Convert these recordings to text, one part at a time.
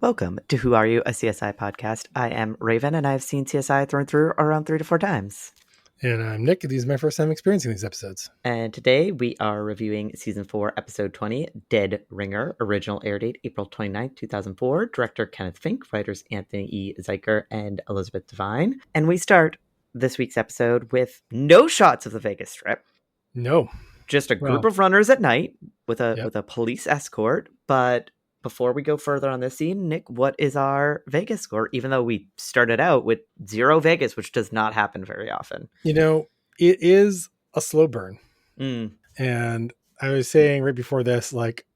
Welcome to Who Are You, a CSI podcast. I am Raven, and I've seen CSI thrown through around 3 to 4 times. And I'm Nick. This is my first time experiencing these episodes. And today we are reviewing Season 4, Episode 20, Dead Ringer. Original air date April 29th, 2004. Director Kenneth Fink. Writers Anthony E. Zeiker and Elizabeth Devine. And we start this week's episode with no shots of the Vegas Strip. No. Just a group of runners at night with a police escort. But before we go further on this scene, Nick, what is our Vegas score? Even though we started out with 0 Vegas, which does not happen very often. You know, it is a slow burn. Mm. And I was saying right before this, like,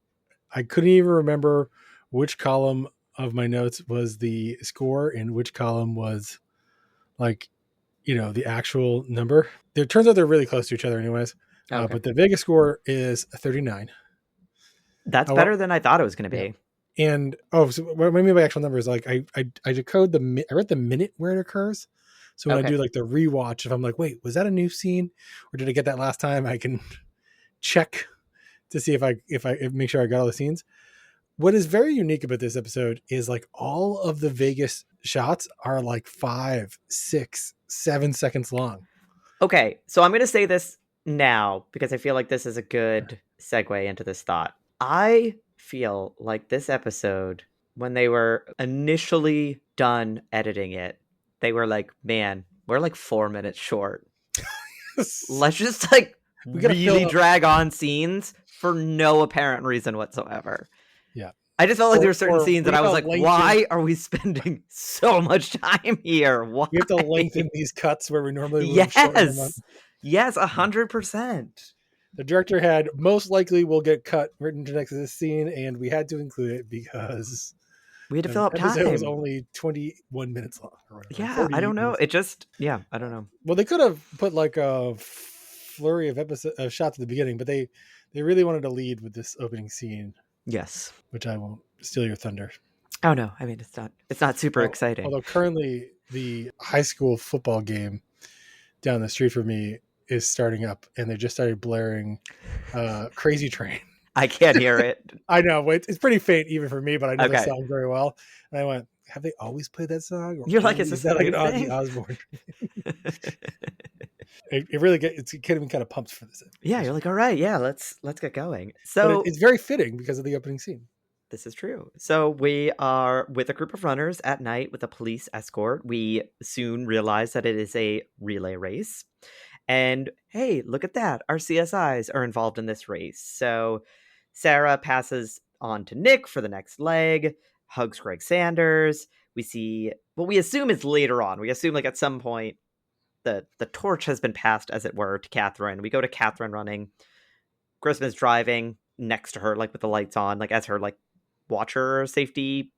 I couldn't even remember which column of my notes was the score and which column was, like, you know, the actual number. It turns out they're really close to each other anyways. Okay. But the Vegas score is 39. That's better than I thought it was going to be. Yeah. And so what I mean by actual numbers, like I decode I read the minute where it occurs. So when I do like the rewatch, if I'm like, wait, was that a new scene or did I get that last time? I can check to see if I make sure I got all the scenes. What is very unique about this episode is like all of the Vegas shots are like 5, 6, 7 seconds long. Okay. So I'm going to say this now because I feel like this is a good segue into this thought. I feel like this episode, when they were initially done editing it, they were like, man, we're like 4 minutes short. Let's just like really drag on scenes for no apparent reason whatsoever. Yeah. I just felt like there were certain scenes that I was like, why are we spending so much time here? Why? We have to lengthen these cuts where we normally would. Yes, 100%. The director had most likely will get cut written to next to this scene, and we had to include it because we had to fill up time. It was only 21 minutes long. Or whatever, yeah, I don't know. I don't know. Well, they could have put like a flurry of shots at the beginning, but they really wanted to lead with this opening scene. Yes, which I won't steal your thunder. Oh no, I mean it's not super exciting. Although currently the high school football game down the street from me is starting up, and they just started blaring Crazy Train. I can't hear it. I know. It's pretty faint even for me, but I know the song very well. And I went, have they always played that song? Or you're like, is that like an Ozzy Osbourne? It really it's getting me kind of pumped for this. Yeah, you're like, all right, yeah, let's get going. So it's very fitting because of the opening scene. This is true. So we are with a group of runners at night with a police escort. We soon realize that it is a relay race. And hey, look at that. Our CSIs are involved in this race. So Sarah passes on to Nick for the next leg, hugs Greg Sanders. We see what we assume is later on. We assume like at some point the torch has been passed, as it were, to Catherine. We go to Catherine running. Grissom is driving next to her, like with the lights on, like as her like watcher safety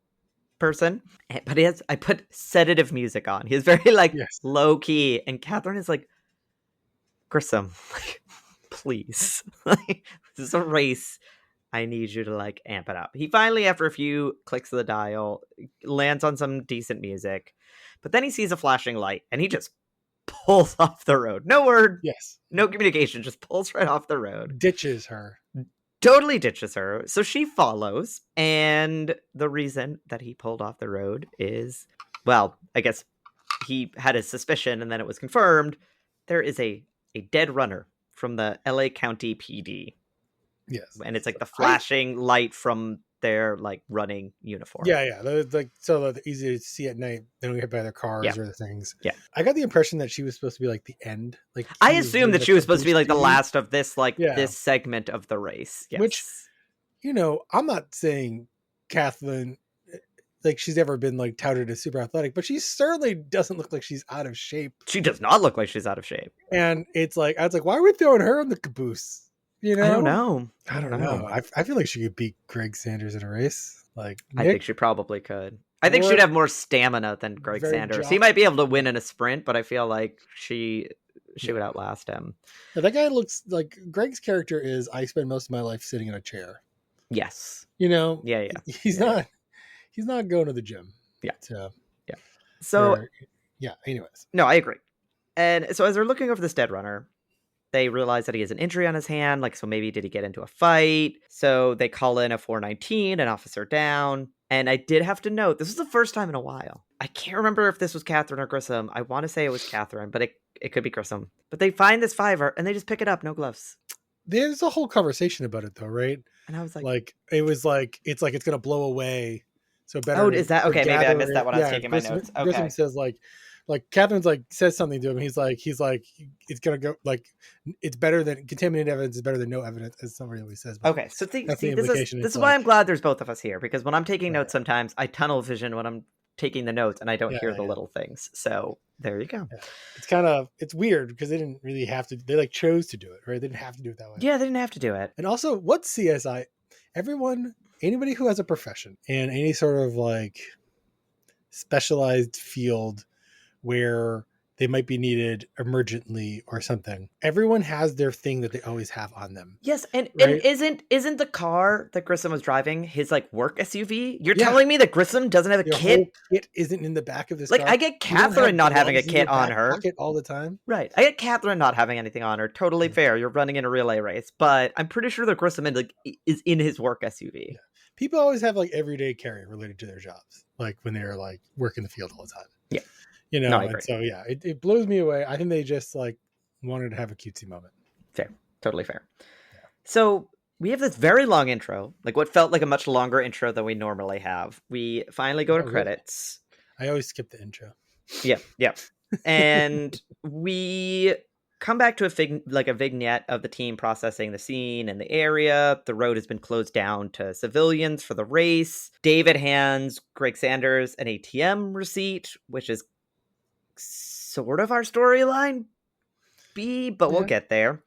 person. But I put sedative music on. He's very like low key, and Catherine is like, Grissom, like, please, like, this is a race. I need you to like amp it up. He finally, after a few clicks of the dial, lands on some decent music, but then he sees a flashing light and he just pulls off the road. No word. Yes. No communication. Just pulls right off the road. Ditches her. Totally ditches her. So she follows. And the reason that he pulled off the road is, well, I guess he had a suspicion and then it was confirmed. There is a dead runner from the LA County PD. Yes. And it's like the flashing light from their like running uniform. Yeah. They're like so they're easy to see at night. They don't get by their cars or the things. Yeah. I got the impression that she was supposed to be like the end. Like I assumed that she was supposed to be like the last of this, like this segment of the race. Yes. Which, you know, I'm not saying Kathleen, like she's ever been like touted as super athletic, but she certainly doesn't look like she's out of shape. She does not look like she's out of shape. And it's like, I was like, why are we throwing her in the caboose? You know? I don't know. I feel like she could beat Greg Sanders in a race. Like Nick, I think she probably could. I think she'd have more stamina than Greg Sanders. He might be able to win in a sprint, but I feel like she would outlast him. Yeah, that guy looks like Greg's character is. I spend most of my life sitting in a chair. Yes. You know. Yeah. He's not going to the gym. Yeah. So. Anyways. No, I agree. And so as they're looking over this dead runner, they realize that he has an injury on his hand. Like, so maybe did he get into a fight? So they call in a 419, an officer down. And I did have to note, this was the first time in a while. I can't remember if this was Catherine or Grissom. I want to say it was Catherine, but it could be Grissom. But they find this fiver and they just pick it up, no gloves. There's a whole conversation about it though, right? And I was like, it was like it's gonna blow away. So oh, better is that to okay? Maybe I gather missed it. that when I was Yeah, taking my notes. Grissom Okay. says Catherine's says something to him. He's like it's gonna go it's better than contaminated evidence is better than no evidence, as somebody always says. But Okay. So that's the this implication. is why I'm glad there's both of us here, because when I'm taking notes, Yeah. sometimes I tunnel vision when I'm taking the notes and I don't hear the Yeah. little things. So there you go. Yeah. It's weird because they didn't really have to. They chose to do it, right? They didn't have to do it that way. Yeah, they didn't have to do it. And also, what's CSI? Anybody who has a profession and any sort of specialized field where they might be needed emergently or something. Everyone has their thing that they always have on them. Yes, and right? isn't the car that Grissom was driving his work SUV? You're telling me that Grissom doesn't have a kit? Whole kit isn't in the back of this car. I get Catherine not having a kit on her pocket all the time. Right. I get Catherine not having anything on her. Totally fair. You're running in a relay race, but I'm pretty sure that Grissom is in his work SUV. Yeah. People always have everyday carry related to their jobs, when they're work in the field all the time. Yeah. No, and so it blows me away. I think they just wanted to have a cutesy moment. Fair. Totally fair. Yeah. So we have this very long intro, what felt like a much longer intro than we normally have. We finally go to credits. I always skip the intro. Yeah. And we come back to a vignette of the team processing the scene and the area. The road has been closed down to civilians for the race. David hands Greg Sanders an ATM receipt, which is sort of our storyline B, but we'll get there.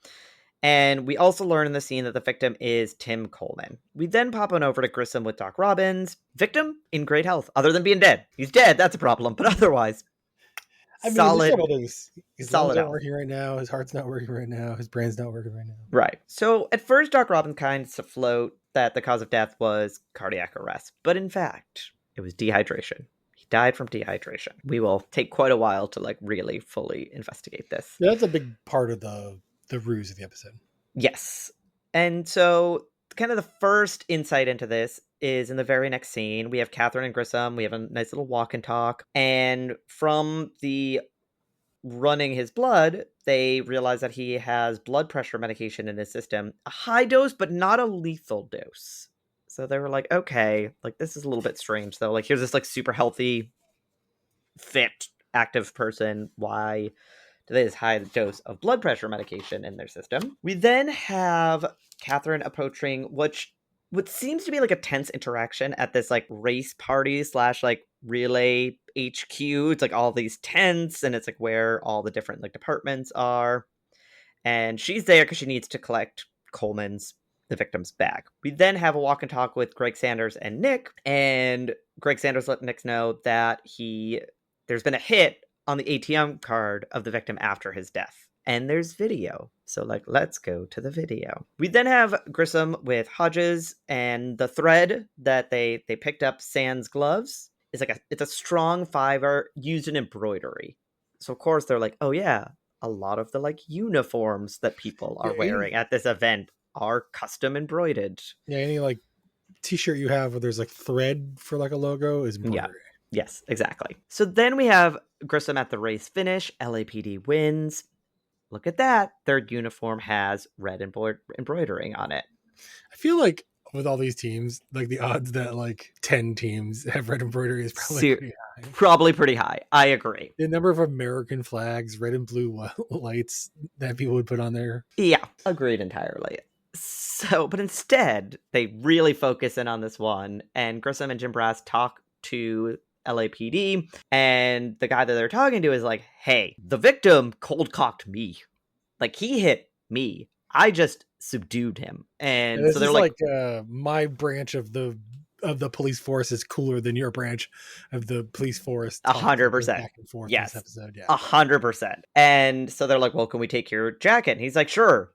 And we also learn in the scene that the victim is Tim Coleman. We then pop on over to Grissom with Doc Robbins. Victim in great health, other than being dead. He's dead, that's a problem, but otherwise, solid. His lungs aren't working right now. His heart's not working right now. His brain's not working right now. Right. So at first, Doc Robbins kind of float that the cause of death was cardiac arrest, but in fact, it was dehydration. Died from dehydration. We will take quite a while to really fully investigate this. Yeah, that's a big part of the ruse of the episode. Yes. And so kind of the first insight into this is in the very next scene. We have Catherine and Grissom. We have a nice little walk and talk. And from the running his blood, they realize that he has blood pressure medication in his system. A high dose, but not a lethal dose. So they were like, okay, this is a little bit strange though. Here's this super healthy, fit, active person. Why do they have this high dose of blood pressure medication in their system? We then have Catherine approaching what seems to be a tense interaction at this race party / relay HQ. It's all these tents, and it's where all the different departments are. And she's there because she needs to collect Coleman's, the victim's bag. We then have a walk and talk with Greg Sanders and Nick, and Greg Sanders let Nick know that there's been a hit on the ATM card of the victim after his death. And there's video. So let's go to the video. We then have Grissom with Hodges, and the thread that they picked up sans gloves is it's a strong fiber used in embroidery. So of course they're oh yeah, a lot of the uniforms that people are wearing at this event are custom embroidered. Yeah, any t-shirt you have where there's thread for a logo is embroidery. Yeah. Yes, exactly. So then we have Grissom at the race finish. LAPD wins. Look at that. Their uniform has red embroidering on it. I feel with all these teams, the odds that 10 teams have red embroidery is probably pretty high. Probably pretty high. I agree. The number of American flags, red and blue lights that people would put on there. Yeah, agreed entirely. So, but instead, they really focus in on this one, and Grissom and Jim Brass talk to LAPD, and the guy that they're talking to is hey, the victim cold-cocked me. He hit me. I just subdued him. And so they're my branch of the police force is cooler than your branch of the police force. 100%. Back and forth. Yes. In this episode. Yeah. 100%. And so they're well, can we take your jacket? And he's sure.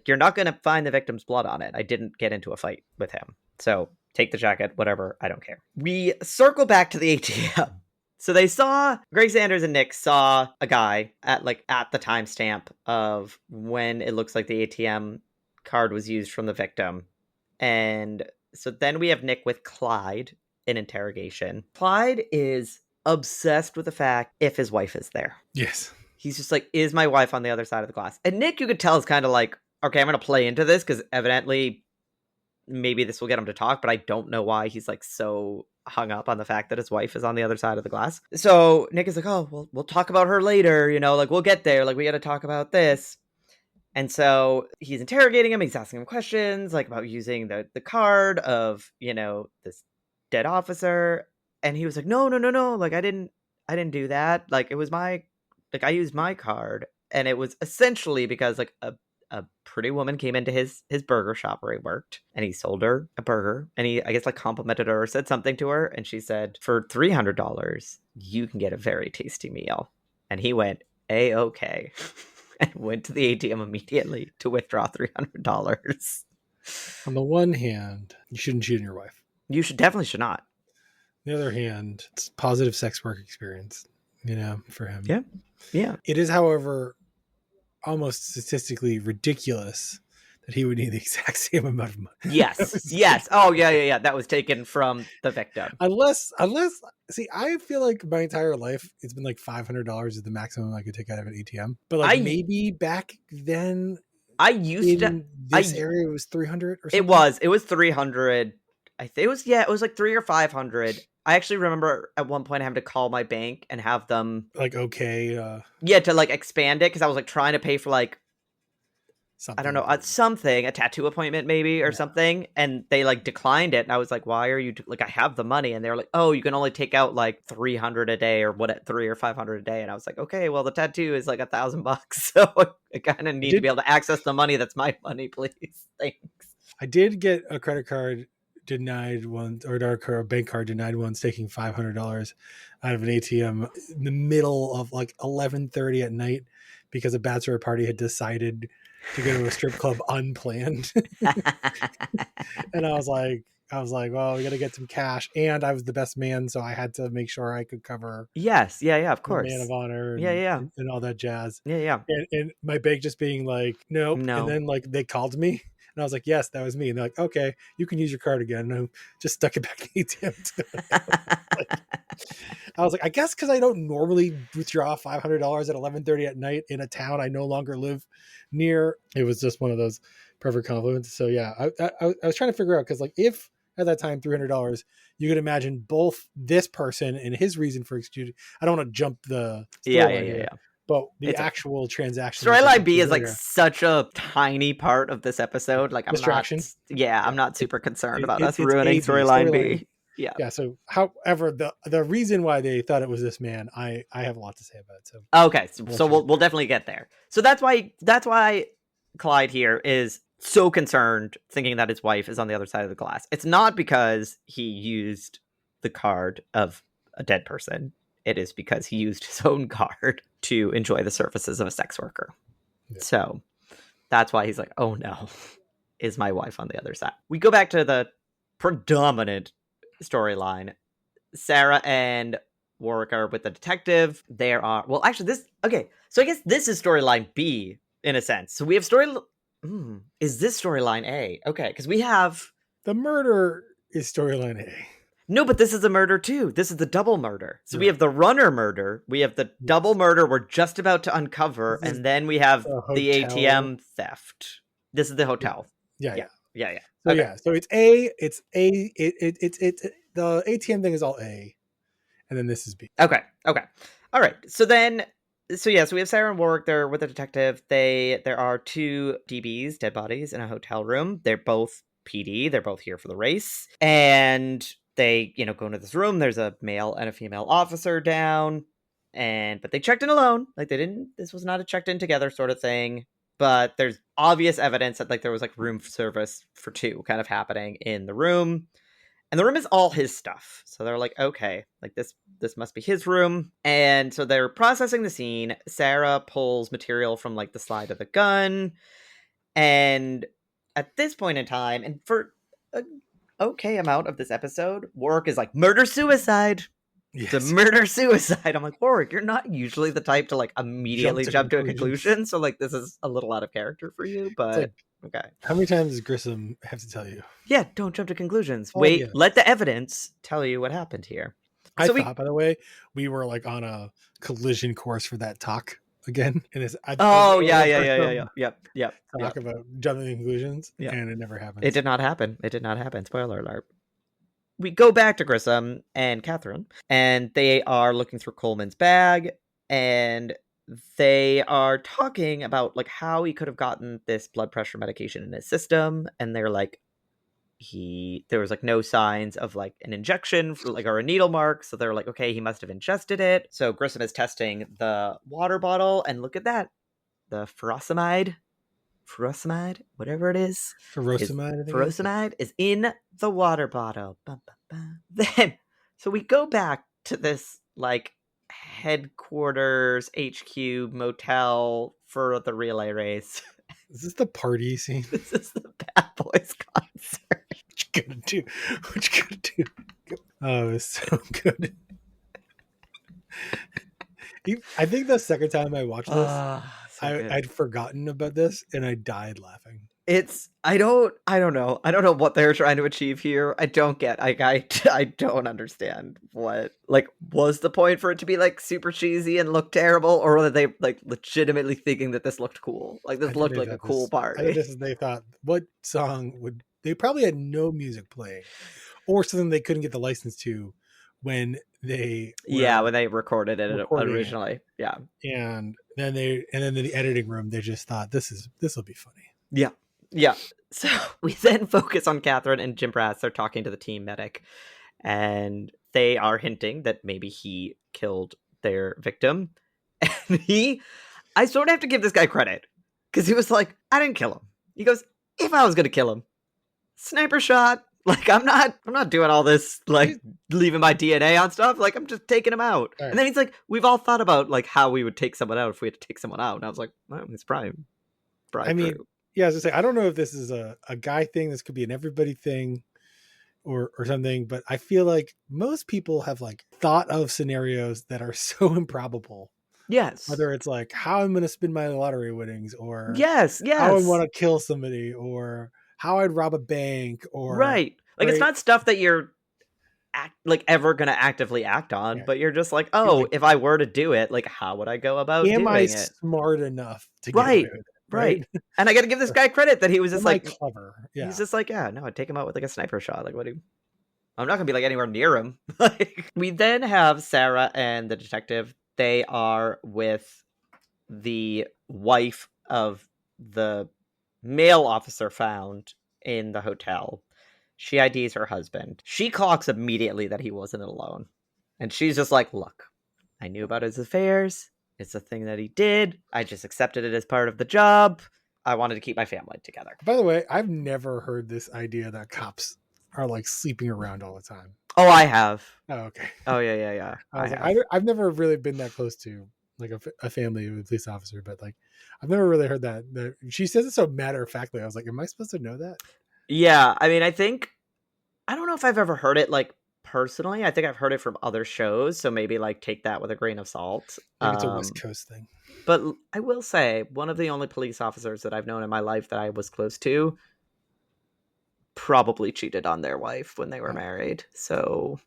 You're not going to find the victim's blood on it. I didn't get into a fight with him. So take the jacket, whatever. I don't care. We circle back to the ATM. So Greg Sanders and Nick saw a guy at the timestamp of when it looks like the ATM card was used from the victim. And so then we have Nick with Clyde in interrogation. Clyde is obsessed with the fact if his wife is there. Yes. He's just like, is my wife on the other side of the glass? And Nick, you could tell, is kind of like, okay, I'm going to play into this because evidently maybe this will get him to talk, but I don't know why he's like so hung up on the fact that his wife is on the other side of the glass. So Nick is like, oh, well, we'll talk about her later, you know, like we'll get there. Like we got to talk about this. And so he's interrogating him. He's asking him questions like about using the card of, you know, this dead officer. And he was like, no, no, no, no. Like I didn't do that. Like it was I used my card. And it was essentially because like a pretty woman came into his burger shop where he worked and he sold her a burger and he, I guess, like complimented her or said something to her. And she said, for $300, you can get a very tasty meal. And he went, A-okay. And went to the ATM immediately to withdraw $300. On the one hand, you shouldn't cheat on your wife. You definitely should not. On the other hand, it's a positive sex work experience, you know, for him. Yeah. Yeah. It is, however, almost statistically ridiculous that he would need the exact same amount of money. Yes. Yes. Oh, yeah. That was taken from the victim. Unless, see, I feel like my entire life it's been like $500 is the maximum I could take out of an ATM. But like maybe back then, I used in this area it was 300 or something. It was 300. I think it was like 300 or 500. I actually remember at one point having to call my bank and have them like, okay. To like expand it because I was like trying to pay for like, something. I don't know, a tattoo appointment maybe or something. And they like declined it. And I was like, why are you like, I have the money. And they were like, oh, you can only take out like 300 a day or what, 300 or 500 a day. And I was like, okay, well the tattoo is like $1,000. So I kind of need to be able to access the money. That's my money, please. Thanks. I did get a credit card denied once, or a bank card denied once, taking $500 out of an ATM in the middle of like 11:30 at night because a bachelor party had decided to go to a strip club unplanned. And I was like, well, we got to get some cash, and I was the best man, so I had to make sure I could cover. Yes, yeah, of course, man of honor, and all that jazz. Yeah. And my bank just being like, nope. No. And then like they called me. And I was like, yes, that was me. And they're like, okay, you can use your card again. And I just stuck it back in the ATM. I was like, I guess because I don't normally withdraw $500 at 11:30 at night in a town I no longer live near. It was just one of those perfect compliments. So yeah, I was trying to figure out, because like if at that time $300, you could imagine both this person and his reason for executing. I don't want to jump the story yeah. But the actual transaction. Storyline B is like such a tiny part of this episode. Like I'm not super concerned about us ruining Storyline B. Yeah. So, however, the reason why they thought it was this man, I have a lot to say about it. So okay, so we'll definitely get there. So that's why Clyde here is so concerned, thinking that his wife is on the other side of the glass. It's not because he used the card of a dead person. It is because he used his own card to enjoy the services of a sex worker. Yeah. So that's why he's like, oh no, is my wife on the other side? We go back to the predominant storyline. Sarah and Warwick are with the detective. There are, well, actually so I guess this is storyline B in a sense. So we have is this storyline A? Okay, because we have... The murder is storyline A. No, but this is a murder too. This is the double murder. So we have the runner murder. We have the double murder we're just about to uncover. And then we have the ATM theft. This is the hotel. Yeah. So okay. So it's A. It's the ATM thing is all A. And then this is B. Okay. All right. So we have Sarah and Warwick. They're with the detective. There are two DBs, dead bodies, in a hotel room. They're both PD. They're both here for the race. And they, go into this room. There's a male and a female officer down, but they checked in alone. Like this was not a checked in together sort of thing. But there's obvious evidence that like there was like room service for two kind of happening in the room. And the room is all his stuff. So they're like, okay, like this must be his room. And so they're processing the scene. Sarah pulls material from like the slide of the gun. And at this point in time, and for a okay amount of this episode, Warwick is like, murder suicide. It's a Yes. murder-suicide. I'm like, Warwick, you're not usually the type to like immediately jump to a conclusions. conclusion. So like this is a little out of character for you, It's but like, okay. how many times does Grissom have to tell you? Yeah, don't jump to conclusions. All the Wait, let evidence. the evidence tell you what happened here. I So we thought, by the way, we were like on a collision course for that talk again. And it's Oh when yeah, I yeah, heard yeah, yeah, yeah. them Yep. talk about jumping to conclusions, Yep. and it never It happens. did not happen. It did not happen. Spoiler alert. We go back to Grissom and Catherine, and they are looking through Coleman's bag, and they are talking about like how he could have gotten this blood pressure medication in his system, and they're like, there was like no signs of like an injection like or a needle mark, so they're like, okay, he must have ingested it. So Grissom is testing the water bottle, and look at that, the furosemide, whatever it is Furosemide, I think it is. furosemide is in the water bottle. Bum, bum, bum. Then, so we go back to this like headquarters HQ motel for the relay race. Is this the party scene? This is the Bad Boys concert. What you gonna do? What you gonna do? Oh, it's so good. I think the second time I watched this, I'd forgotten about this and I died laughing. It's I don't know. I don't know what they're trying to achieve here. I don't get. I don't understand what like was the point for it to be like super cheesy and look terrible, or were they like legitimately thinking that this looked cool? Like this looked like a cool I think party. they thought, what song would they probably had no music playing, or something they couldn't get the license to when they were When they recorded it recording originally. it. Yeah. And then in the editing room they just thought this will be funny. Yeah. Yeah. So we then focus on Catherine and Jim Brass. They're talking to the team medic, and they are hinting that maybe he killed their victim. And I sort of have to give this guy credit because he was like, I didn't kill him. He goes, if I was going to kill him, sniper shot. Like, I'm not doing all this, like, leaving my DNA on stuff. Like, I'm just taking him out. Right. And then he's like, we've all thought about, like, how we would take someone out if we had to take someone out. And I was like, well, it's probably I mean, true. Yeah, I was gonna say, I don't know if this is a guy thing. This could be an everybody thing or something, but I feel like most people have like thought of scenarios that are so improbable. Yes. Whether it's like how I'm going to spin my lottery winnings, or yes, how I want to kill somebody, or how I'd rob a bank, or right. Like it's not stuff that you're ever going to actively act on, but you're just like, oh, like, if I were to do it, like how would I go about doing it? Am I smart enough to get away with it? Right. And I got to give this guy credit that he was just like clever. Yeah. He's just like, yeah, no, I'd take him out with like a sniper shot. Like, what do you... I'm not gonna be like anywhere near him. Like, we then have Sarah and the detective. They are with the wife of the male officer found in the hotel. She IDs her husband. She clocks immediately that he wasn't alone. And she's just like, look, I knew about his affairs. It's a thing that he did. I just accepted it as part of the job. I wanted to keep my family together. By the way, I've never heard this idea that cops are like sleeping around all the time. Oh, I have. Oh, okay. Oh, yeah. I've never really been that close to like a family of a police officer, but like I've never really heard that. She says it so matter of factly. I was like, am I supposed to know that? Yeah, I mean, I don't know if I've ever heard it like personally. I think I've heard it from other shows, so maybe like take that with a grain of salt. Maybe it's a West Coast thing. But I will say, one of the only police officers that I've known in my life that I was close to probably cheated on their wife when they were married. So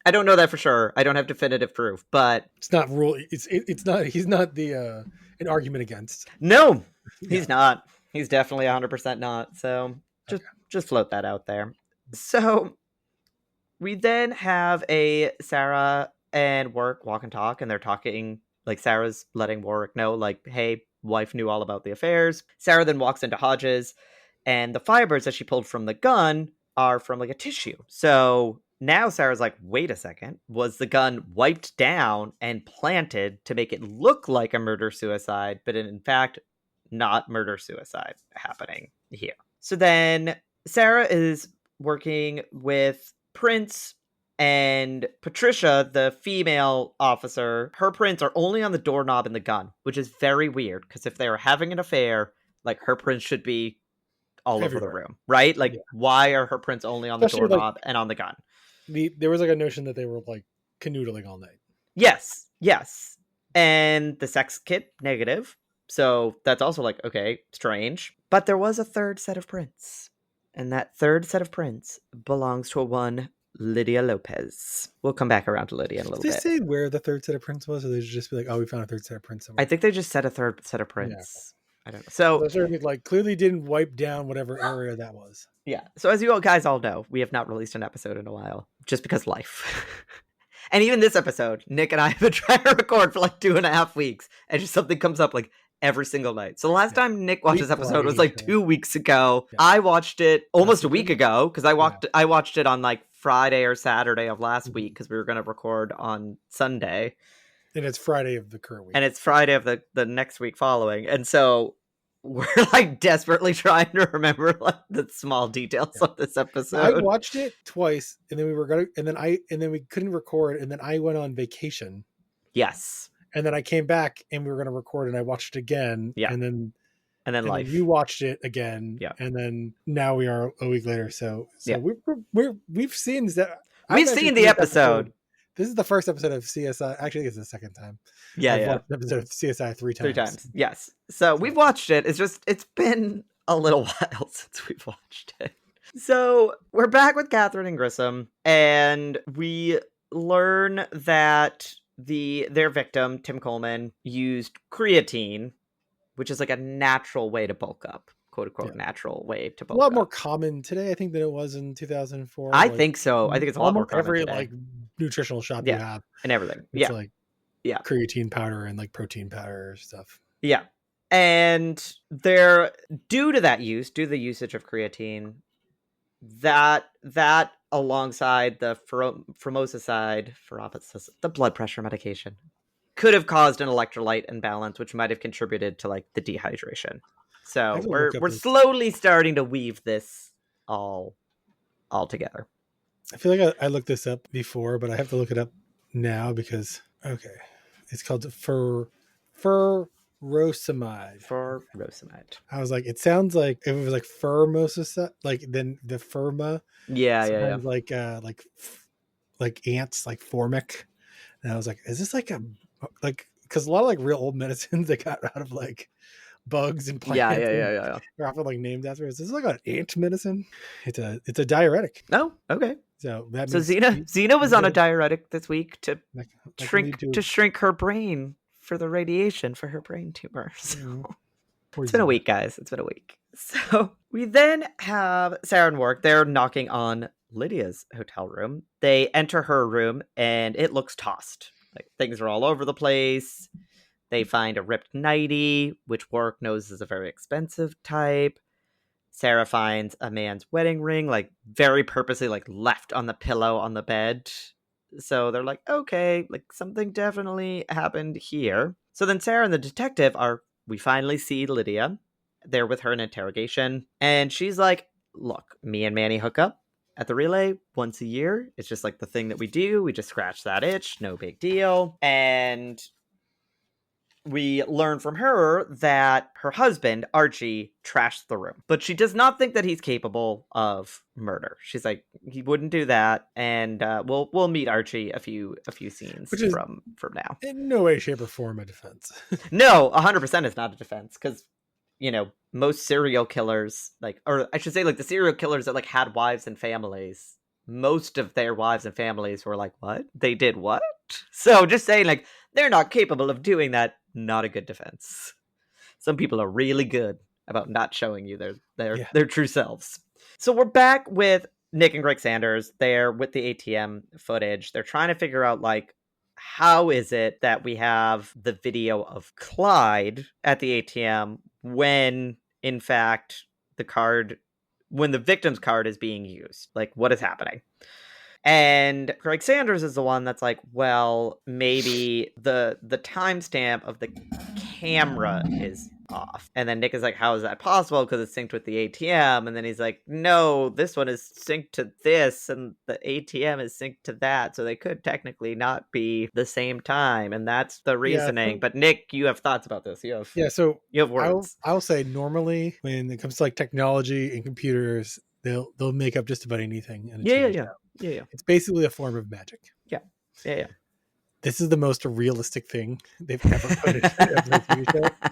I don't know that for sure. I don't have definitive proof, but it's not rule. It's not. He's not the an argument against. No, he's not. He's definitely 100% not. So just float that out there. So we then have a Sarah and Warwick walk and talk, and they're talking, like Sarah's letting Warwick know, like, hey, wife knew all about the affairs. Sarah then walks into Hodges, and the fibers that she pulled from the gun are from like a tissue. So now Sarah's like, wait a second, was the gun wiped down and planted to make it look like a murder-suicide, but in fact, not murder-suicide happening here. So then Sarah is working with Prince and Patricia, the female officer. Her prints are only on the doorknob and the gun, which is very weird, because if they are having an affair, like her prints should be all everywhere. Over the room, right? Like, why are her prints only on the doorknob and on the gun? There was like a notion that they were like canoodling all night. Yes. And the sex kit, negative. So that's also like, okay, strange. But there was a third set of prints. And that third set of prints belongs to a one Lydia Lopez. We'll come back around to Lydia in a little Did they bit. say where the third set of prints was, or they just be like, "Oh, we found a third set of prints somewhere"? I think they just said a third set of prints. Yeah. I don't know. So those are like clearly didn't wipe down whatever area that was. Yeah. So as you guys all know, we have not released an episode in a while, just because life. And even this episode, Nick and I have been trying to record for like 2.5 weeks, and just something comes up like every single night. So the last time Nick watched this episode was like 2 weeks ago. Yeah. I watched it almost a week ago because I watched it on like Friday or Saturday of last week because we were going to record on Sunday. And it's Friday of the current week. And it's Friday of the next week following. And so we're like desperately trying to remember like the small details of this episode. I watched it twice, and then we couldn't record, and then I went on vacation. Yes. And then I came back, and we were going to record, and I watched it again. Yeah. And then life. You watched it again. Yeah. And then now we are a week later. So yeah. we've seen that. We've seen the episode. This is the first episode of CSI. Actually, it's the second time. I've watched an episode of CSI 3 times. 3 times. Yes. So we've watched it. It's been a little while since we've watched it. So we're back with Catherine and Grissom, and we learn that their victim, Tim Coleman, used creatine, which is like a natural way to bulk up. "Quote unquote natural way to bulk up." A lot more common today, I think, than it was in 2004. I think so. I think it's a lot more common every today. like nutritional shop you have and everything. It's like creatine powder and like protein powder stuff. Yeah. And they're due to the usage of creatine, that alongside the fromosicide, the blood pressure medication, could have caused an electrolyte imbalance, which might have contributed to like the dehydration. So we're slowly starting to weave this all together. I feel like I looked this up before, but I have to look it up now because it's called furosemide. Furosemide. I was like, it sounds like if it was like firmosicide, like then the firma. Yeah. Like ants, like formic. And I was like, is this like because a lot of like real old medicines they got out of like bugs and plants. Yeah. They're often like named after. Is this like an ant medicine? It's a diuretic. Oh, okay. So that means Xena was on a diuretic this week to shrink her brain for the radiation for her brain tumor. So it's been a week, guys. It's been a week. So we then have Sarah and Warwick. They're knocking on Lydia's hotel room. They enter her room and it looks tossed. Like things are all over the place. They find a ripped nightie, which Warwick knows is a very expensive type. Sarah finds a man's wedding ring, like very purposely like left on the pillow on the bed. So they're like, okay, like something definitely happened here. So then Sarah and the detective we finally see Lydia. They're with her in interrogation. And she's like, look, me and Manny hook up at the relay once a year. It's just like the thing that we do. We just scratch that itch. No big deal. And we learn from her that her husband, Archie, trashed the room. But she does not think that he's capable of murder. She's like, he wouldn't do that. And we'll meet Archie a few scenes from now. In no way, shape, or form a defense. No, 100% is not a defense. Because, most serial killers, or I should say, the serial killers that, had wives and families, most of their wives and families were like, what? They did what? So just saying, they're not capable of doing that, not a good defense. Some people are really good about not showing you their true selves. So we're back with Nick and Greg Sanders. They're with the ATM footage. They're trying to figure out, how is it that we have the video of Clyde at the ATM when, in fact, when the victim's card is being used? What is happening? And Greg Sanders is the one that's like, well, maybe the timestamp of the camera is off. And then Nick is like, how is that possible? Because it's synced with the ATM. And then he's like, no, this one is synced to this, and the ATM is synced to that. So they could technically not be the same time. And that's the reasoning. But Nick, you have thoughts about this. You have words. I'll say normally when it comes to technology and computers, they'll make up just about anything. And Yeah. it's basically a form of magic. Yeah. Yeah. This is the most realistic thing they've ever put in an episode of TV show.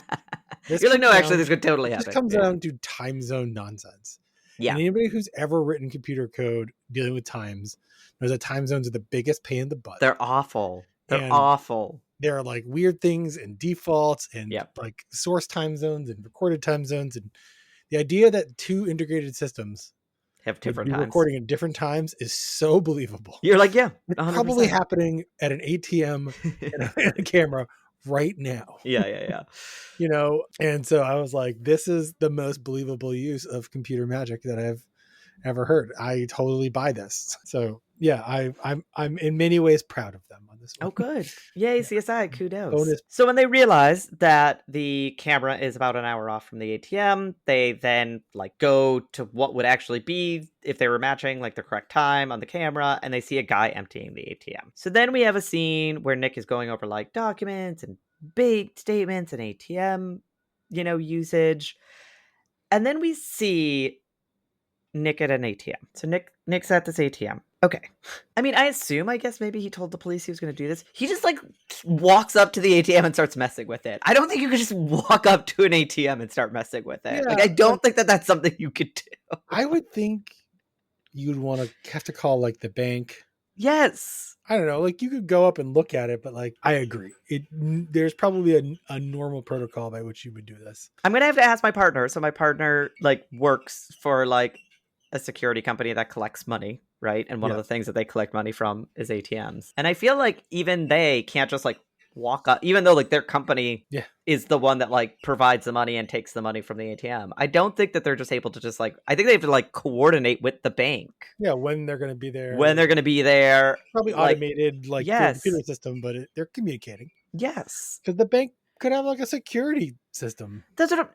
This You're like, comes no, actually, down, this could totally it just happen. comes Yeah. down to time zone nonsense. Yeah. And anybody who's ever written computer code dealing with times knows that time zones are the biggest pain in the butt. They're awful. They're And awful. there are like weird things and defaults and Yep. like source time zones and recorded time zones. And the idea that two integrated systems Have would different be times. recording at different times is so believable. You're like, yeah, It's 100%. probably happening at an ATM and a camera right now. Yeah. You know, and so I was like, this is the most believable use of computer magic that I've ever heard. I totally buy this. So yeah, I'm in many ways proud of them on this one. Oh, good. Yay, Yeah. CSI, kudos. Bonus. So when they realize that the camera is about an hour off from the ATM, they then like go to what would actually be, if they were matching like the correct time on the camera, and they see a guy emptying the ATM. So then we have a scene where Nick is going over like documents and bank statements and ATM, usage. And then we see Nick at an ATM. So Nick's at this ATM. Okay. I mean, I guess maybe he told the police he was going to do this. He just like walks up to the ATM and starts messing with it. I don't think you could just walk up to an ATM and start messing with it. Yeah, I don't think that that's something you could do. I would think you'd want to have to call like the bank. Yes. I don't know, like you could go up and look at it, but like I agree. There's probably a normal protocol by which you would do this. I'm going to have to ask my partner. So my partner like works for like a security company that collects money, right? And one of the things that they collect money from is ATMs. And I feel like even they can't just like walk up, even though like their company is the one that like provides the money and takes the money from the ATM. I don't think that they're just able to just like, I think they have to like coordinate with the bank. Yeah, when they're going to be there. Probably Probably automated like through a computer system, but they're communicating. Yes. Because the bank could have like a security system. That's what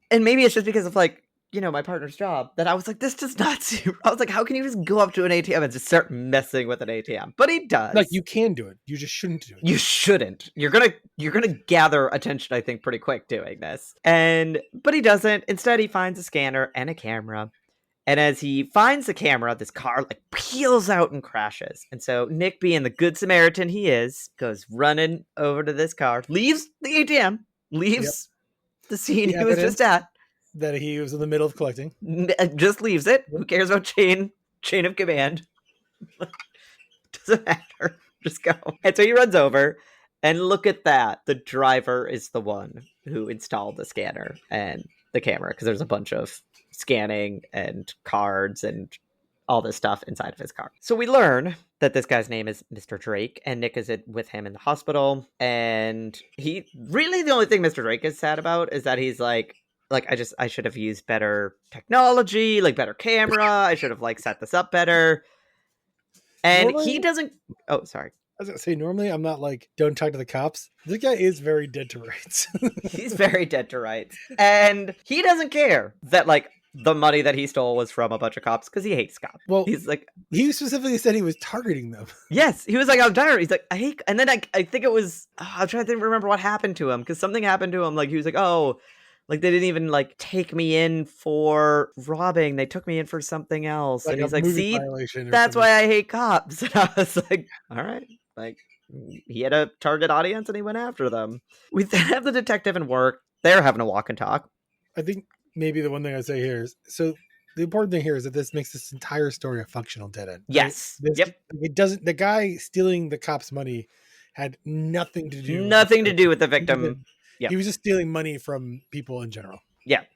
and maybe it's just because of like, my partner's job, that I was like, this does not seem, I was like, how can you just go up to an ATM and just start messing with an ATM? But he does. Like you can do it. You just shouldn't do it. You shouldn't. You're gonna gather attention, I think, pretty quick doing this. But he doesn't. Instead, he finds a scanner and a camera. And as he finds the camera, this car like peels out and crashes. And so Nick, being the good Samaritan he is, goes running over to this car, leaves the ATM, leaves the scene he was just at. That he was in the middle of collecting. Just leaves it. Who cares about chain of command? Doesn't matter. Just go. And so he runs over, and look at that. The driver is the one who installed the scanner and the camera, because there's a bunch of scanning and cards and all this stuff inside of his car. So we learn that this guy's name is Mr. Drake, and Nick is with him in the hospital. And he really, the only thing Mr. Drake is sad about is that he's like, I should have used better technology, like better camera. I should have like set this up better. And normally, he doesn't. Oh, sorry. I was gonna say, normally I'm not like, don't talk to the cops. This guy is very dead to rights. He's very dead to rights. And he doesn't care that like the money that he stole was from a bunch of cops, because he hates cops. Well, he's like, he specifically said he was targeting them. Yes, he was like, I'm tired. He's like, I hate. And then I think it was, I'm trying to remember what happened to him, because something happened to him. Like he was like, oh, like they didn't even like take me in for robbing. They took me in for something else. Like, and he's like, see, that's why I hate cops. And I was like, all right. Like he had a target audience and he went after them. We then have the detective and work. They're having a walk and talk. I think maybe the one thing I'd say here is, so the important thing here is that this makes this entire story a functional dead end. Yes. Right? It doesn't, the guy stealing the cops' money had nothing to do with the victim. He was just stealing money from people in general. Yep.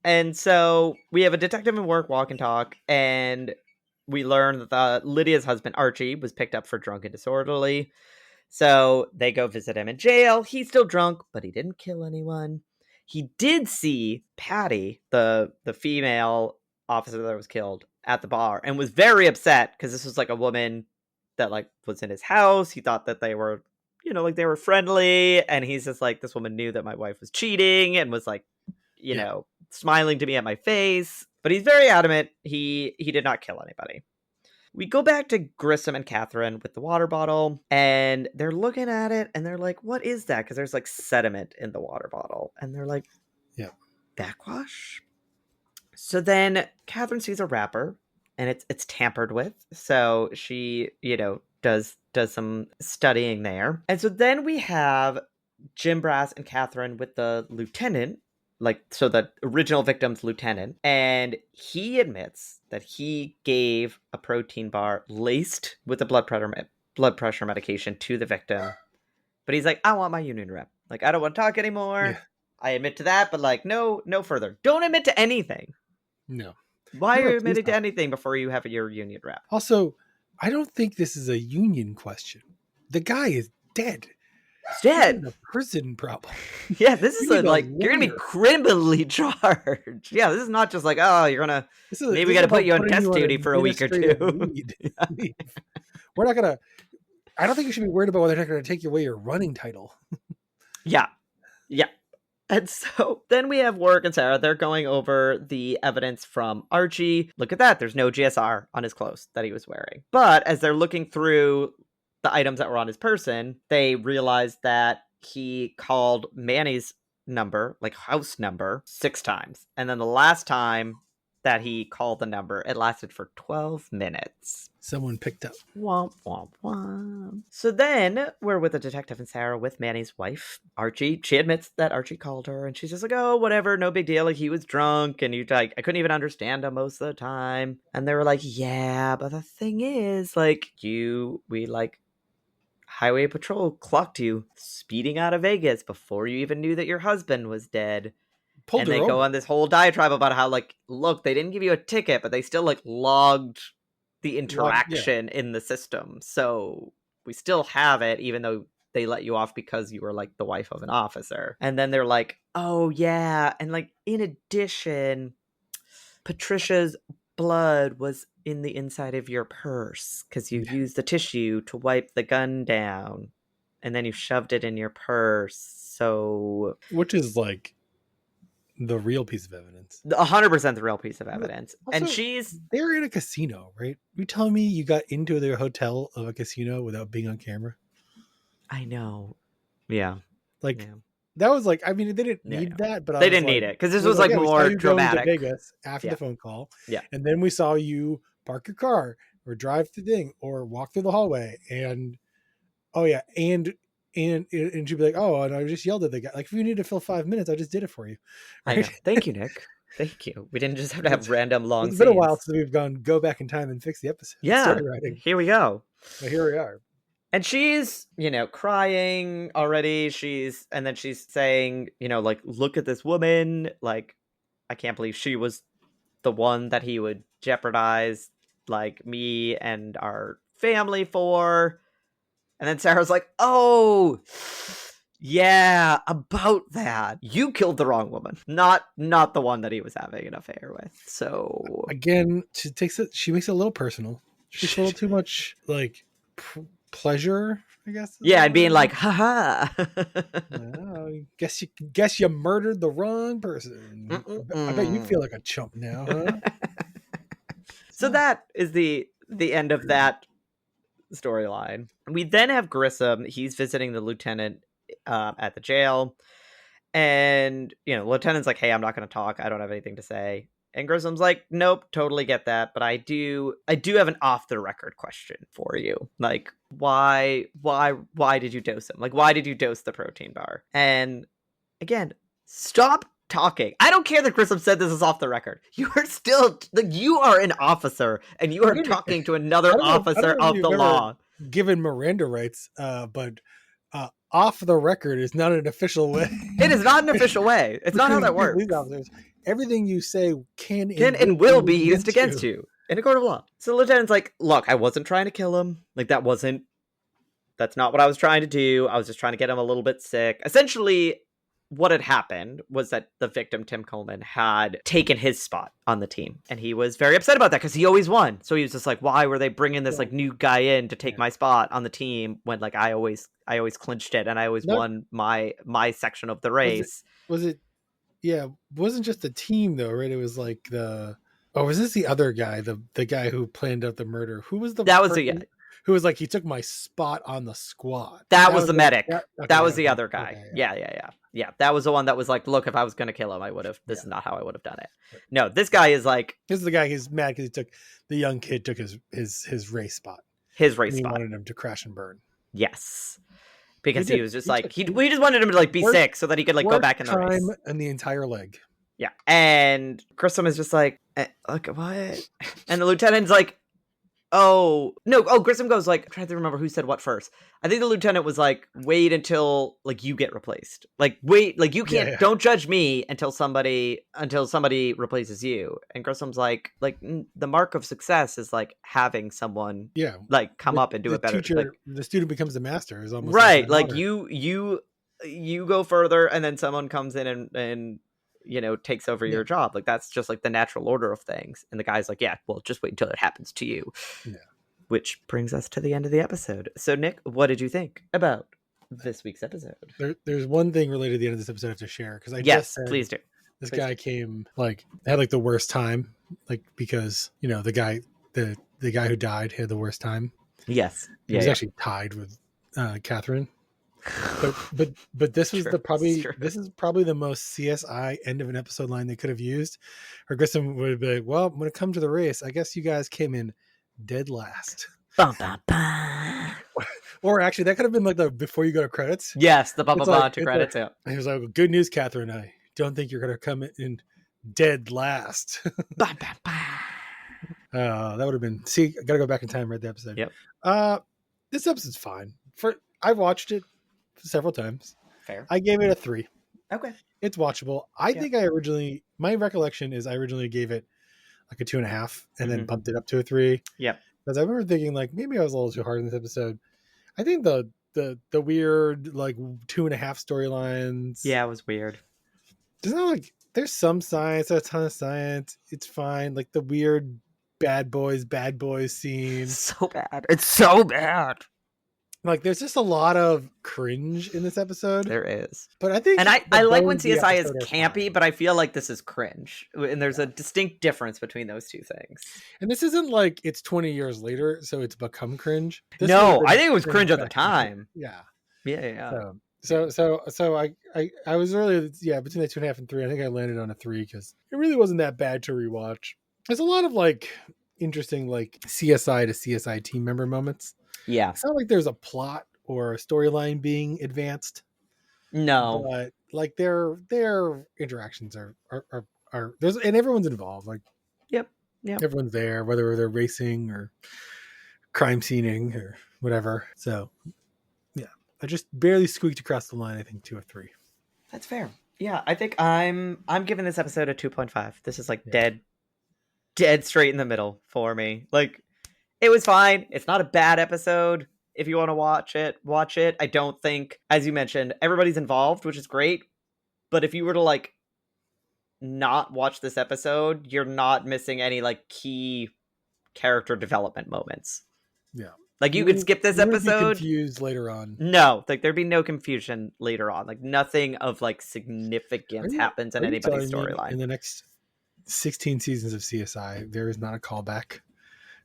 And so we have a detective and work walk and talk, and we learn that Lydia's husband, Archie, was picked up for drunk and disorderly. So they go visit him in jail. He's still drunk, but he didn't kill anyone. He did see Patty, the female officer that was killed, at the bar, and was very upset because this was like a woman that like was in his house. He thought that they were, like they were friendly, and he's just like, this woman knew that my wife was cheating and was like, smiling to me at my face. But he's very adamant he did not kill anybody. We go back to Grissom and Catherine with the water bottle, and they're looking at it, and they're like, what is that? Because there's like sediment in the water bottle. And they're like, backwash? So then Catherine sees a wrapper, and it's tampered with. So she, does some studying there. And so then we have Jim Brass and Catherine with the lieutenant, so the original victim's lieutenant, and he admits that he gave a protein bar laced with a blood pressure medication to the victim. But he's like, I want my union rep. Like, I don't want to talk Yeah. anymore. I admit to that, but like, no further. Don't admit to anything. No. Why are You're a you police admitting to officer. anything before you have your union rep? Also, I don't think this is a union question. The guy is dead. He's This is dead. a prison problem. Yeah, this You is need a you're gonna be lawyer. criminally charged. Yeah, this is not just like, oh, you're gonna maybe we This is gotta put about you on putting desk you on duty for a week or two. administrative leave. We're not gonna. I don't think you should be worried about whether they're going to take away your running title. Yeah. And so then we have Warwick and Sarah. They're going over the evidence from Archie. Look at that. There's no GSR on his clothes that he was wearing. But as they're looking through the items that were on his person, they realize that he called Manny's number, like house number, 6 times. And then the last time that he called the number, it lasted for 12 minutes. Someone picked up. Womp, womp, womp. So then we're with the detective and Sarah with Manny's wife, Archie. She admits that Archie called her, and she's just like, oh, whatever, no big deal. Like, he was drunk, and I couldn't even understand him most of the time. And they were like, yeah, but the thing is, like, Highway Patrol clocked you speeding out of Vegas before you even knew that your husband was dead. Pulled And her they over. go on this whole diatribe about how, like, look, they didn't give you a ticket, but they still, like, logged the interaction in the system. So we still have it, even though they let you off because you were, like, the wife of an officer. And then they're like, oh, yeah. And, like, in addition, Patricia's blood was in the inside of your purse because you used the tissue to wipe the gun down. And then you shoved it in your purse. So, which is like the real piece of evidence. 100% the real piece of evidence. Also, And they're in a casino, right? You telling me you got into their hotel of a casino without being on camera? I know. Yeah. Like, yeah. that was like, I mean, they didn't need that, but they didn't need it because this was like yeah, more we saw you dramatic. Going to Vegas after the phone call. Yeah. And then we saw you park your car or drive to the thing or walk through the hallway. And, oh, yeah. And she'd be like, oh, and I just yelled at the guy. Like, if you need to fill 5 minutes, I just did it for you. Right? I know. Thank you, Nick. Thank you. We didn't just have to have random long It's scenes. been a while since we've go back in time and fix the episode. Yeah. Here we go. But here we are. And she's, crying already. And then she's saying, like, look at this woman. Like, I can't believe she was the one that he would jeopardize, like, me and our family for. And then Sarah's like, oh, yeah, about that. You killed the wrong woman, not the one that he was having an affair with. So again, she makes it a little personal. She's a little too much like pleasure, I guess. Yeah, and being like, haha. Well, guess you murdered the wrong person. I bet you feel like a chump now, huh? So that is the end of that storyline. We then have Grissom. He's visiting the lieutenant at the jail. And, lieutenant's like, hey, I'm not going to talk. I don't have anything to say. And Grissom's like, nope, totally get that. But I do have an off the record question for you. Like, why did you dose him? Like, why did you dose the protein bar? And again, stop talking. I don't care that Grissom said this is off the record. You are still, like, you are an officer and you are talking to another officer of the law. Given Miranda rights, but off the record is not an official way. It is not an official way. It's not how that works. Everything you say can and will be used against you in a court of law. So the lieutenant's like, look, I wasn't trying to kill him. Like, that's not what I was trying to do. I was just trying to get him a little bit sick. Essentially, what had happened was that the victim, Tim Coleman, had taken his spot on the team. And he was very upset about that because he always won. So he was just like, why were they bringing this like new guy in to take my spot on the team when like I always clinched it and I always won my section of the race. Was it yeah, it wasn't just the team though, right? It was like was this the other guy, the guy who planned out the murder? Who was the who was like, he took my spot on the squad. That was the medic. Okay, that was the okay, other guy. okay, Yeah. That was the one that was like, look, if I was going to kill him, I would have. This is not how I would have done it. Right. No, this guy is like. This is the guy who's mad because he took the young kid took his race spot. His race and he spot. wanted him to crash and burn. Yes. Because he was just like, we just wanted him to like be sick so that he could like go back in the race. Time and the entire leg. Yeah. And Grissom is just like, look, what? And the lieutenant's like, oh, no. Oh, Grissom goes like, I'm trying to remember who said what first. I think the lieutenant was like, wait until like you get replaced. Like, wait, like you can't, don't judge me until somebody replaces you. And Grissom's like the mark of success is like having someone like come up and do it better. Teacher, like, the student becomes the master is almost right. Like you go further and then someone comes in and takes over your job. Like that's just like the natural order of things. And the guy's like, yeah, well, just wait until it happens to you. Yeah. Which brings us to the end of the episode. So Nick, what did you think about this week's episode? There's one thing related to the end of this episode I have to share. Because just said, please do. This guy came had like the worst time, like because the guy who died had the worst time. Yes. He was actually tied with Catherine. But this was this is probably the most CSI end of an episode line they could have used. Or Grissom would be like, well, when it comes to the race, I guess you guys came in dead last. Bum, bum, bum. Or actually, that could have been like the before you go to credits. Yes, the bum, bum, to credits. Yeah. He was like, good news, Catherine. I don't think you're going to come in dead last. Bum, bum, bum. That would have been. See, I got to go back in time and read the episode. Yep. This episode's fine. I've watched it several times. Fair. I gave it a 3. Okay. It's watchable. I think my recollection is I originally gave it like a 2.5 and then bumped it up to a 3. Yeah. Because I remember thinking like maybe I was a little too hard in this episode. I think the weird like 2.5 storylines. Yeah, it was weird. It's not like there's some science, a ton of science. It's fine. Like the weird bad boys scene. So bad. It's so bad. Like there's just a lot of cringe in this episode. There is. But I think I like when CSI is campy, but I feel like this is cringe. And there's a distinct difference between those two things. And this isn't like it's 20 years later, so it's become cringe. No, I think it was cringe at the time. Yeah. Yeah. So I was really between the 2.5 and 3. I think I landed on a 3 because it really wasn't that bad to rewatch. There's a lot of like interesting like CSI to CSI team member moments. Yeah. It's not like there's a plot or a storyline being advanced. No. But like their interactions are there's and everyone's involved. Like Yep. Everyone's there, whether they're racing or crime scening or whatever. So yeah. I just barely squeaked across the line, I think, to a 3. That's fair. Yeah, I think I'm giving this episode a 2.5. This is like dead straight in the middle for me. Like it was fine. It's not a bad episode. If you want to watch it. I don't think, as you mentioned, everybody's involved, which is great. But if you were to like not watch this episode, you're not missing any like key character development moments. Yeah. Like you could skip this episode. Be confused later on. No, like there'd be no confusion later on. Like nothing of like significance happens in anybody's storyline. In the next 16 seasons of CSI, there is not a callback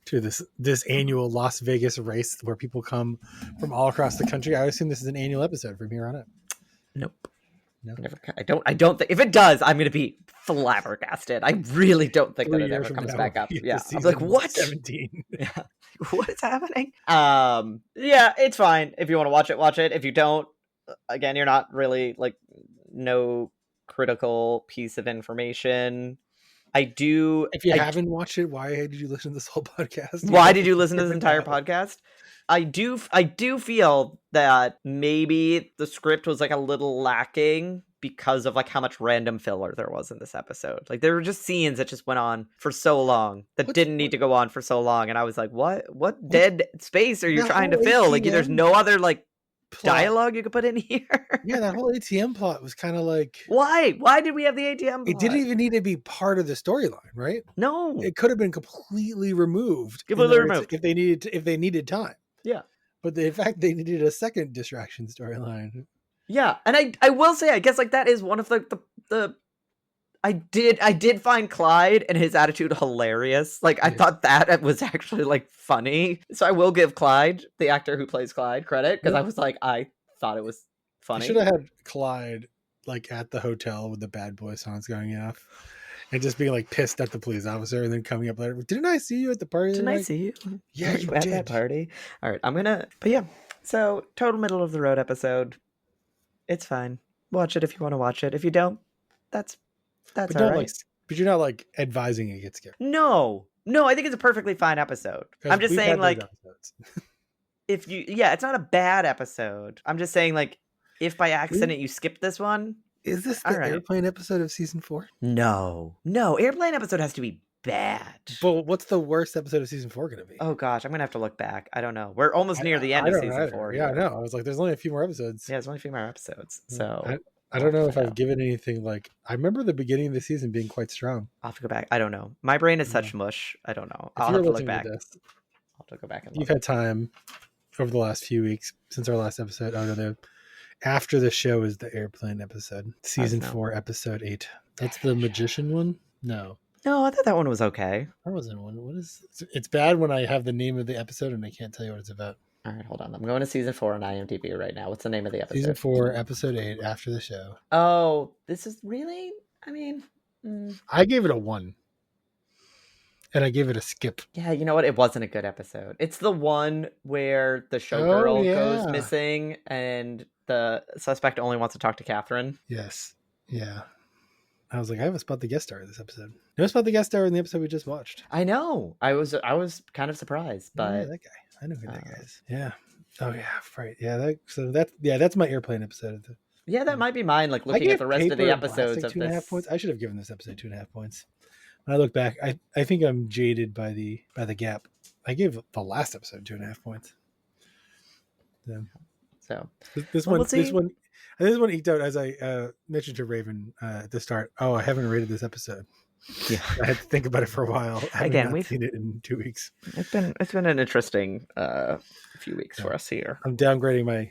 to this annual Las Vegas race where people come from all across the country. I assume this is an annual episode from here on out. Nope. No. Never. I don't think if it does, I'm going to be flabbergasted. I really don't think that it ever comes back up. Yeah. I'm like, what? 17. Yeah. What is happening? Yeah, it's fine. If you want to watch it. If you don't, again, you're not really like no critical piece of information. I do. If you haven't watched it, why did you listen to this whole podcast? Why did you listen to this entire podcast? I do feel that maybe the script was like a little lacking because of like how much random filler there was in this episode. Like there were just scenes that just went on for so long that didn't need to go on for so long. And I was like, what dead space are you trying to fill? Like there's no other like dialogue you could put in here. Yeah, that whole ATM plot was kind of like, why did we have the ATM plot? It didn't even need to be part of the storyline, right? No, it could have been completely removed if they needed time. Yeah, but in fact they needed a second distraction storyline. Yeah, and I will say, I guess like that is one of the I did find Clyde and his attitude hilarious. Like, I thought that was actually, like, funny. So I will give Clyde, the actor who plays Clyde, credit, because I was like, I thought it was funny. I should have had Clyde, like, at the hotel with the Bad Boy songs going off. And just being, like, pissed at the police officer and then coming up later. Didn't I see you at the party? Didn't I see you? Yeah, you at did. That party. All right, but yeah. So, total middle of the road episode. It's fine. Watch it if you want to watch it. If you don't, that's but all right. But you're not, like, advising it gets skipped. No, I think it's a perfectly fine episode. I'm just saying, like, if you, it's not a bad episode. I'm just saying, like, if by accident you skip this one. Is this the airplane episode of season 4? No, airplane episode has to be bad. But what's the worst episode of season 4 going to be? Oh gosh, I'm going to have to look back. I don't know. We're almost near the end of season 4. Yeah, I know. I was like, there's only a few more episodes. Yeah, there's only a few more episodes. So I don't know if I've given anything like, I remember the beginning of the season being quite strong. I'll have to go back. I don't know. My brain is such mush. I don't know. I'll have to look back. I'll have to go back and look. You've had time over the last few weeks since our last episode. Oh no, after the show is the airplane episode, season 4, episode 8. That's the magician one. No, I thought that one was okay. That wasn't one. What is? It's bad when I have the name of the episode and I can't tell you what it's about. All right, hold on. I'm going to season 4 on IMDb right now. What's the name of the episode? Season 4, episode 8, after the show. Oh, this is really. I mean, I gave it a 1. And I gave it a skip. Yeah, you know what? It wasn't a good episode. It's the one where the showgirl goes missing and the suspect only wants to talk to Catherine. Yes. Yeah. I was like, I haven't spot the guest star in this episode. No spot the guest star in the episode we just watched. I know. I was kind of surprised, but that guy. I know who that guy is. Yeah. Oh yeah. Right. Yeah. That's my airplane episode. Yeah, that might be mine. Like looking at the rest of the episodes of 2.5 points. I should have given this episode 2.5 points. When I look back, I think I'm jaded by the gap. I gave the last episode 2.5 points. Yeah. So this one eked out as I mentioned to Raven at the start. Oh, I haven't rated this episode. Yeah, I had to think about it for a while. We've seen it in 2 weeks. It's been an interesting few weeks for us here. I'm downgrading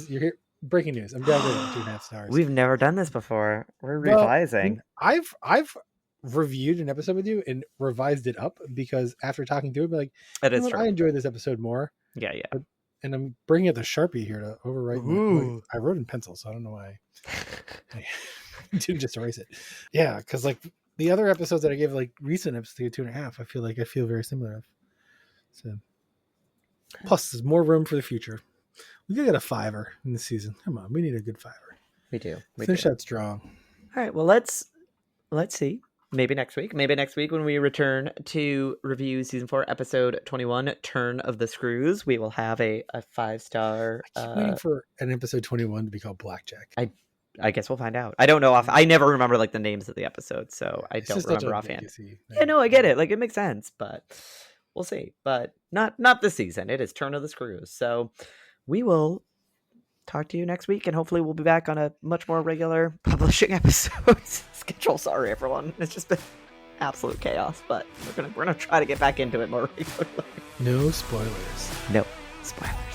you're here. Breaking news. I'm downgrading 2.5 stars. We've never done this before. We're revising. I've reviewed an episode with you and revised it up because after talking to it, like, I enjoyed this episode more. Yeah. And I'm bringing out the Sharpie here to overwrite. I wrote in pencil, so I don't know why I didn't just erase it. Yeah, because like the other episodes that I gave, like recent episodes, 2.5, I feel very similar. So, plus there's more room for the future. We could get a 5er in the season. Come on, we need a good 5er. We do. Finish that strong. All right. Well, let's see. Maybe next week when we return to review season 4, episode 21, Turn of the Screws, we will have a 5-star. I keep waiting for an episode 21 to be called Blackjack. I guess we'll find out. I don't know. I never remember like the names of the episodes, so I don't remember offhand. Yeah, no, I get it. Like it makes sense, but we'll see. But not this season. It is Turn of the Screws. So we will talk to you next week, and hopefully we'll be back on a much more regular publishing episodes schedule. Sorry, everyone. It's just been absolute chaos, but we're gonna try to get back into it more regularly. No spoilers. No spoilers.